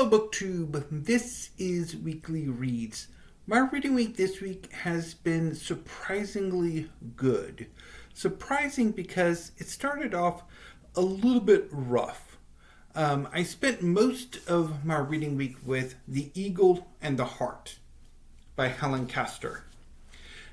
Hello BookTube, this is Weekly Reads. My reading week this week has been surprisingly good. Surprising because it started off a little bit rough. I spent most of my reading week with The Eagle and the Hart by Helen Castor.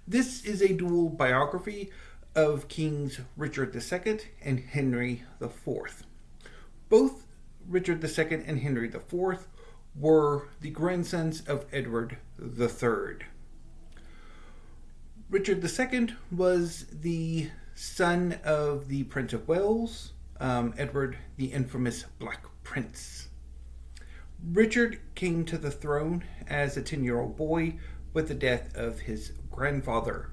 This is a dual biography of Kings Richard II and Henry IV. Both Richard II and Henry IV were the grandsons of Edward III. Richard II was the son of the Prince of Wales, Edward, the infamous Black Prince. Richard came to the throne as a 10-year-old boy with the death of his grandfather.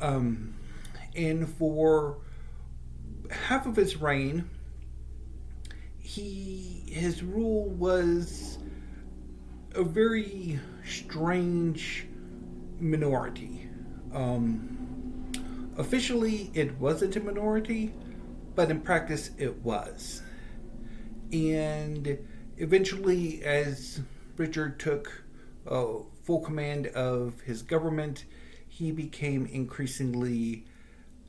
And for half of his reign, his rule was a very strange minority. Officially, it wasn't a minority, but in practice, it was. And eventually, as Richard took full command of his government, he became increasingly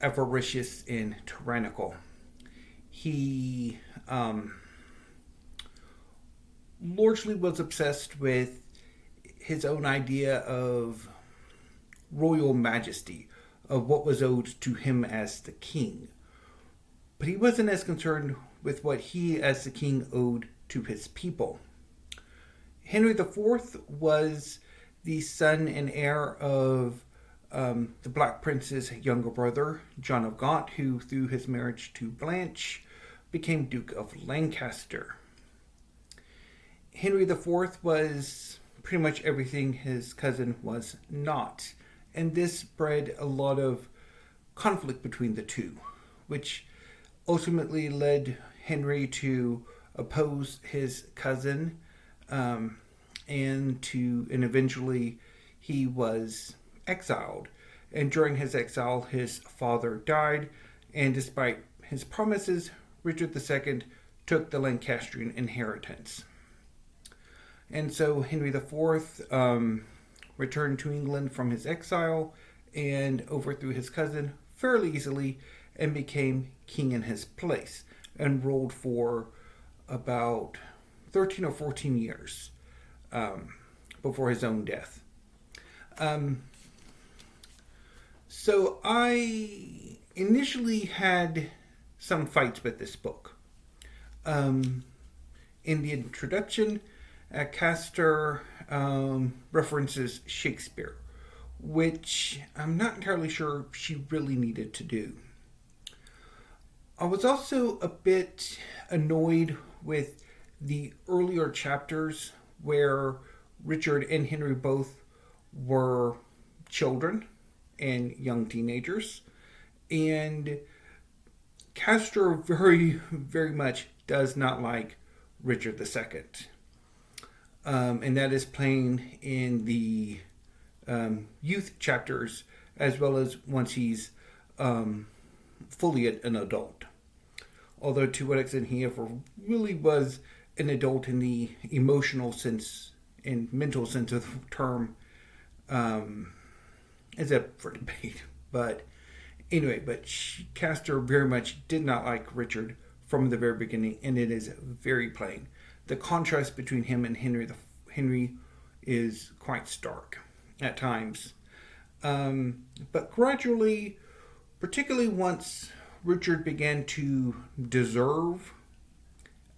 avaricious and tyrannical. He largely was obsessed with his own idea of royal majesty, of what was owed to him as the king. But he wasn't as concerned with what he as the king owed to his people. Henry IV was the son and heir of the Black Prince's younger brother, John of Gaunt, who through his marriage to Blanche became Duke of Lancaster. Henry IV was pretty much everything his cousin was not, and this bred a lot of conflict between the two, which ultimately led Henry to oppose his cousin, and eventually he was exiled. And during his exile, his father died, and despite his promises, Richard II took the Lancastrian inheritance. And so Henry IV returned to England from his exile and overthrew his cousin fairly easily and became king in his place and ruled for about 13 or 14 years before his own death. So I initially had some fights with this book. In the introduction, Castor references Shakespeare, which I'm not entirely sure she really needed to do. I was also a bit annoyed with the earlier chapters where Richard and Henry both were children and young teenagers, and Castor very, very much does not like Richard II. And that is plain in the youth chapters as well as once he's fully an adult. Although to what extent he ever really was an adult in the emotional sense and mental sense of the term is up for debate. But anyway, Castor very much did not like Richard from the very beginning, and it is very plain. The contrast between him and Henry is quite stark at times. But gradually, particularly once Richard began to deserve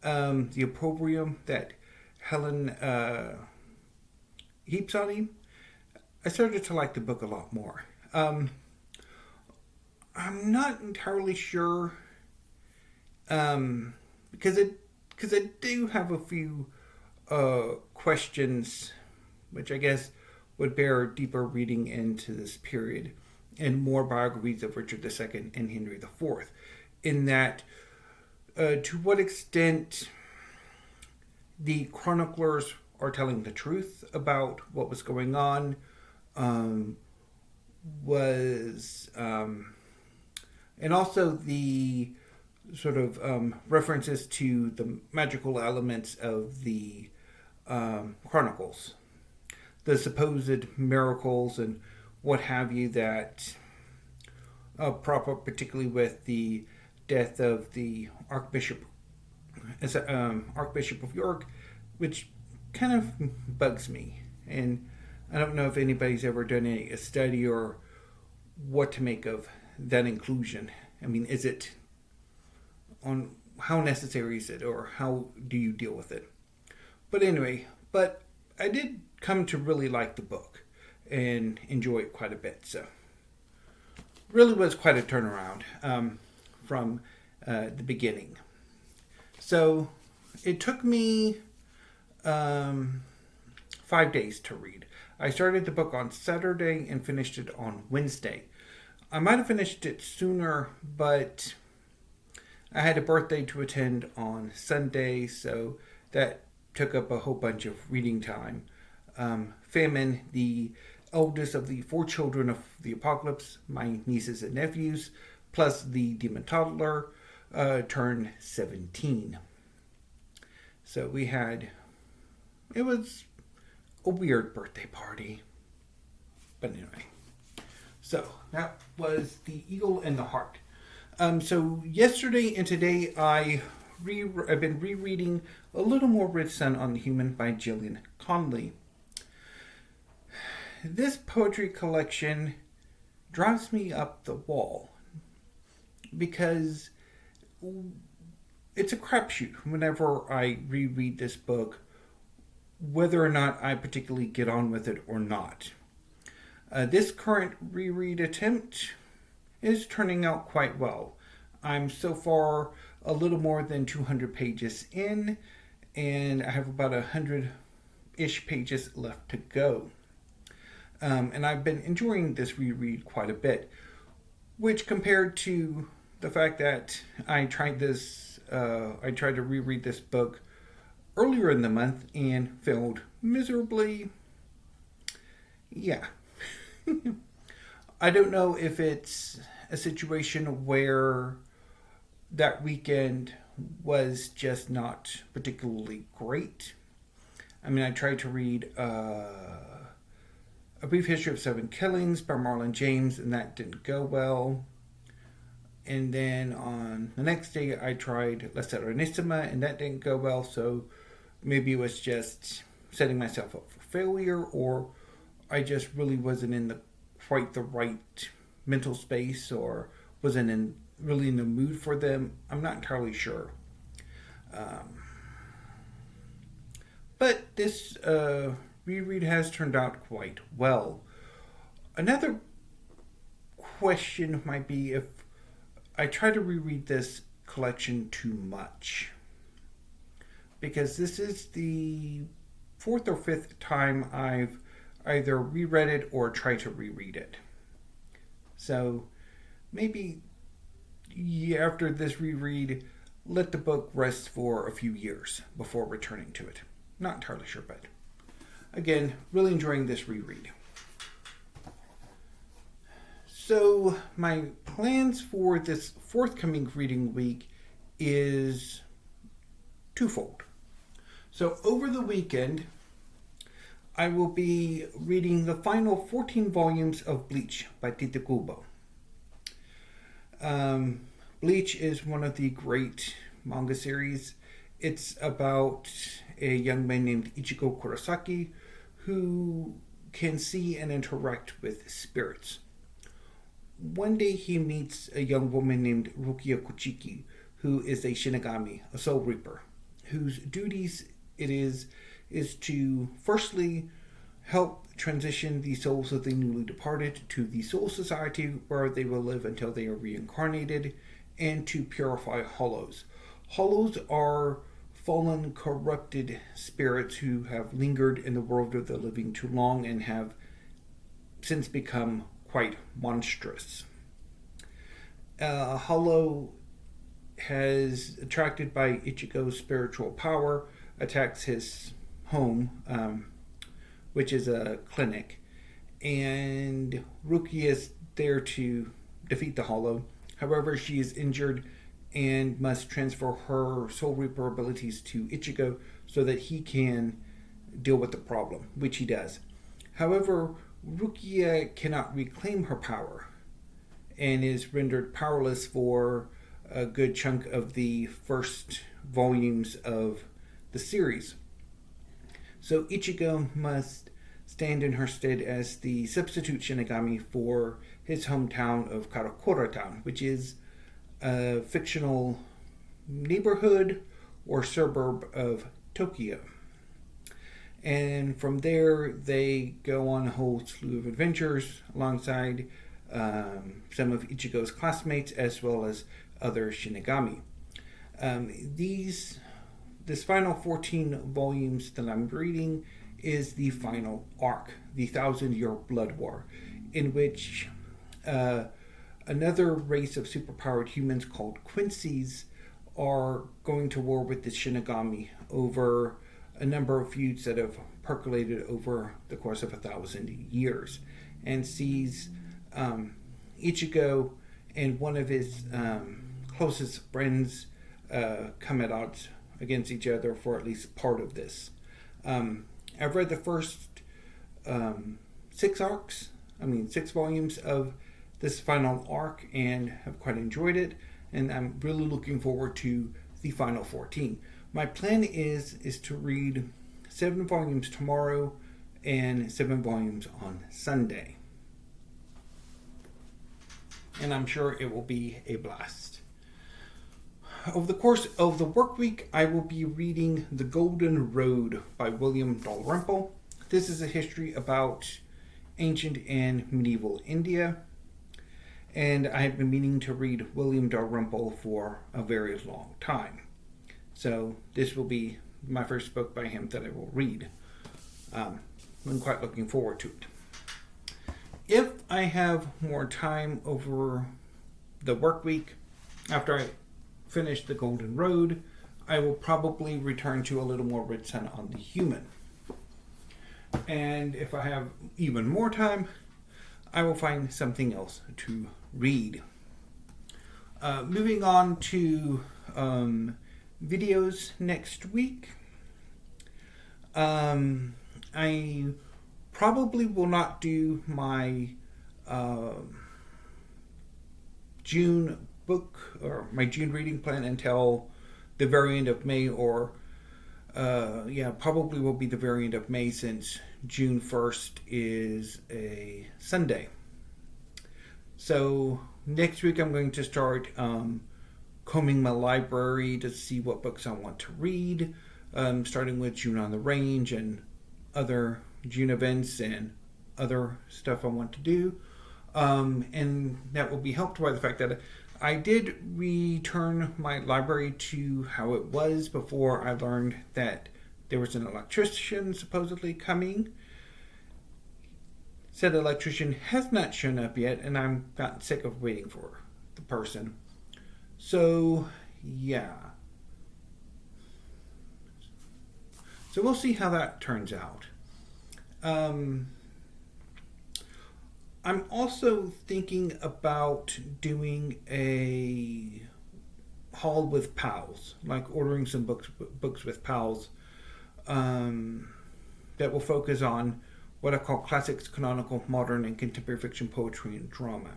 the opprobrium that Helen heaps on him, I started to like the book a lot more. I'm not entirely sure because I do have a few questions which I guess would bear deeper reading into this period and more biographies of Richard II and Henry IV, in that to what extent the chroniclers are telling the truth about what was going on, and also the sort of references to the magical elements of the chronicles, the supposed miracles and what have you that prop up, particularly with the death of the Archbishop of York, which kind of bugs me. And I don't know if anybody's ever done a study or what to make of that inclusion. I mean, is it on how necessary is it, or how do you deal with it? But anyway, I did come to really like the book and enjoy it quite a bit. So, really was quite a turnaround from the beginning. So, it took me 5 days to read. I started the book on Saturday and finished it on Wednesday. I might have finished it sooner, but I had a birthday to attend on Sunday, so that took up a whole bunch of reading time. Famine, the eldest of the 4 children of the apocalypse, my nieces and nephews, plus the demon toddler, turned 17. So it was a weird birthday party. But anyway, so that was The Eagle and the Hart. So yesterday and today I've been rereading A Little More Red Sun on the Human by Gillian Conoley. This poetry collection drives me up the wall because it's a crapshoot whenever I reread this book, whether or not I particularly get on with it or not. This current reread attempt is turning out quite well. I'm so far a little more than 200 pages in, and I have about 100-ish pages left to go. And I've been enjoying this reread quite a bit, which compared to the fact that I tried to reread this book earlier in the month and failed miserably. Yeah. I don't know if it's a situation where that weekend was just not particularly great. I mean, I tried to read A Brief History of 7 Killings by Marlon James, and that didn't go well. And then on the next day, I tried La Serenissima, and that didn't go well. So maybe it was just setting myself up for failure, or I just really wasn't in quite the right mental space, or wasn't really in the mood for them. I'm not entirely sure. But this reread has turned out quite well. Another question might be if I try to reread this collection too much, because this is the 4th or 5th time I've either reread it or tried to reread it. So maybe after this reread, let the book rest for a few years before returning to it. Not entirely sure, but again, really enjoying this reread. So my plans for this forthcoming reading week is twofold. So over the weekend, I will be reading the final 14 volumes of Bleach by Tite Kubo. Bleach is one of the great manga series. It's about a young man named Ichigo Kurosaki who can see and interact with spirits. One day he meets a young woman named Rukia Kuchiki, who is a Shinigami, a soul reaper, whose duties it is to firstly help transition the souls of the newly departed to the soul society where they will live until they are reincarnated, and to purify hollows. Hollows are fallen, corrupted spirits who have lingered in the world of the living too long and have since become quite monstrous. Hollow has, attracted by Ichigo's spiritual power, attacks his home, which is a clinic, and Rukia is there to defeat the Hollow. However, she is injured and must transfer her Soul Reaper abilities to Ichigo so that he can deal with the problem, which he does. However, Rukia cannot reclaim her power and is rendered powerless for a good chunk of the first volumes of the series. So Ichigo must stand in her stead as the substitute Shinigami for his hometown of Karakura Town, which is a fictional neighborhood or suburb of Tokyo. And from there, they go on a whole slew of adventures alongside some of Ichigo's classmates as well as other Shinigami. This final 14 volumes that I'm reading is the final arc, the 1,000-Year Blood War, in which another race of superpowered humans called Quincy's are going to war with the Shinigami over a number of feuds that have percolated over the course of 1,000 years, and sees Ichigo and one of his closest friends come at odds against each other for at least part of this. I've read the first 6 volumes of this final arc and have quite enjoyed it, and I'm really looking forward to the final 14. My plan is to read 7 volumes tomorrow and 7 volumes on Sunday. And I'm sure it will be a blast. Over the course of the work week, I will be reading The Golden Road by William Dalrymple. This is a history about ancient and medieval India. And I have been meaning to read William Dalrymple for a very long time. So this will be my first book by him that I will read. I'm quite looking forward to it. If I have more time over the work week, after I finish The Golden Road, I will probably return to a little more Red Sun on the Human. And if I have even more time, I will find something else to read. Moving on to videos next week. I probably will not do my June book or my June reading plan until the very end of May, or probably will be the very end of May, since June 1st is a Sunday. So next week I'm going to start combing my library to see what books I want to read, starting with June on the Range and other June events and other stuff I want to do. And that will be helped by the fact that I did return my library to how it was before I learned that there was an electrician supposedly coming. Said electrician has not shown up yet, and I'm gotten sick of waiting for the person. So, yeah. So we'll see how that turns out. I'm also thinking about doing a haul with pals, like ordering some books with pals that will focus on what I call classics, canonical, modern, and contemporary fiction, poetry, and drama.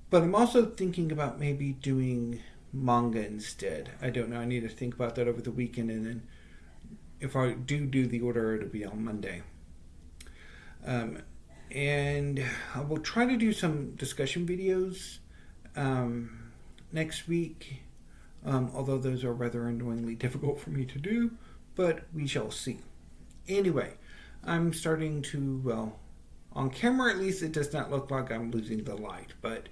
But I'm also thinking about maybe doing manga instead. I don't know. I need to think about that over the weekend, and then if I do the order, it'll be on Monday. And I will try to do some discussion videos next week, although those are rather annoyingly difficult for me to do, but we shall see. Anyway, I'm starting to, well, on camera at least it does not look like I'm losing the light, but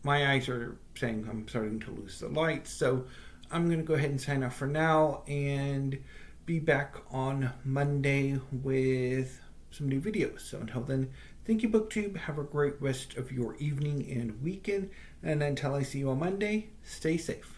my eyes are saying I'm starting to lose the light, so I'm going to go ahead and sign off for now and be back on Monday with some new videos. So until then, thank you, BookTube. Have a great rest of your evening and weekend. And until I see you on Monday, stay safe.